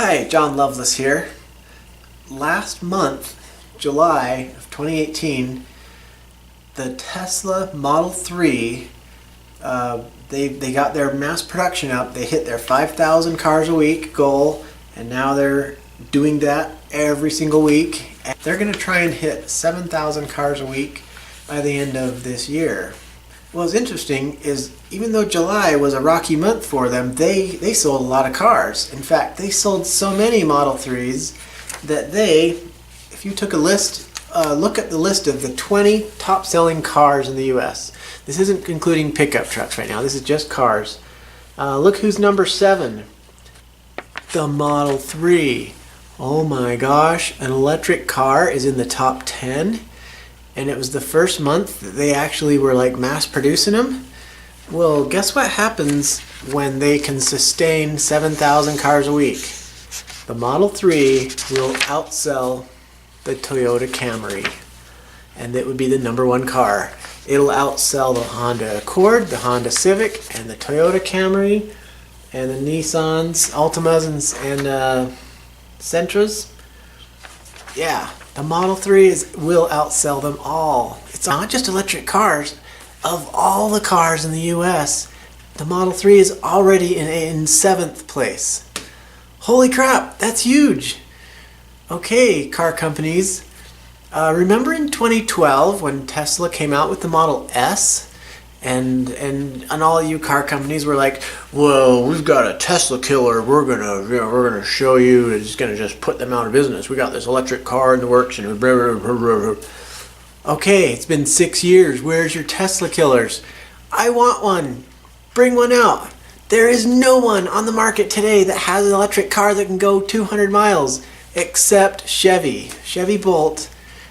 Hi, John Loveless here. Last month, July of 2018, the Tesla Model 3, they got their mass production up. They hit their 5,000 cars a week goal, and now they're doing that every single week. And they're going to try and hit 7,000 cars a week by the end of this year. What's interesting is even though July was a rocky month for them, they sold a lot of cars. In fact, they sold so many Model 3s that if you took a list, look at the list of the 20 top selling cars in the US. This isn't including pickup trucks right now, this is just cars. Look who's number 7. The Model 3. Oh my gosh, an electric car is in the top 10. And it was the first month that they actually were like mass producing them. Well, guess what happens when they can sustain 7,000 cars a week? The Model 3 will outsell the Toyota Camry, and it would be the _1 car. It'll outsell the Honda Accord, the Honda Civic, and the Toyota Camry, and the Nissans, Altimas, and Sentras. Yeah. The Model 3 will outsell them all. It's not just electric cars. Of all the cars in the US, the Model 3 is already in 7th place. Holy crap, that's huge. Okay, car companies. Remember in 2012 when Tesla came out with the Model S? And all you car companies were like, "Whoa, we've got a Tesla killer. We're gonna show you. It's gonna just put them out of business. We got this electric car in the works." And blah, blah, blah, blah, blah. Okay, it's been 6 years. Where's your Tesla killers? I want one. Bring one out. There is no one on the market today that has an electric car that can go 200 miles except Chevy. Chevy Bolt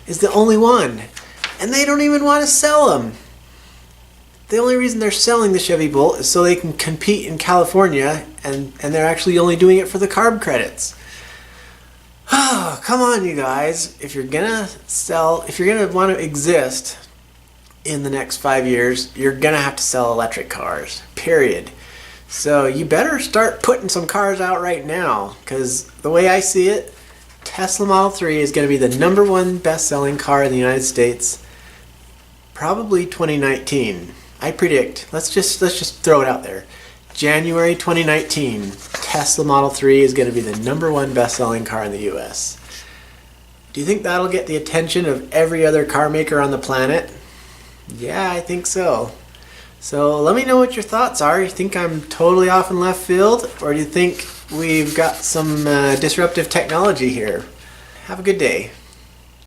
is the only one, and they don't even want to sell them. The only reason they're selling the Chevy Bolt is so they can compete in California, and they're actually only doing it for the carb credits. Oh, come on, you guys. If you're gonna want to exist in the next 5 years, you're gonna have to sell electric cars, period. So you better start putting some cars out right now, because the way I see it, Tesla Model 3 is gonna be the #1 best-selling car in the United States, probably 2019. I predict, let's just throw it out there. January 2019, Tesla Model 3 is going to be the #1 best-selling car in the US. Do you think that'll get the attention of every other car maker on the planet? Yeah, I think so. So let me know what your thoughts are. You think I'm totally off in left field, or do you think we've got some disruptive technology here? Have a good day.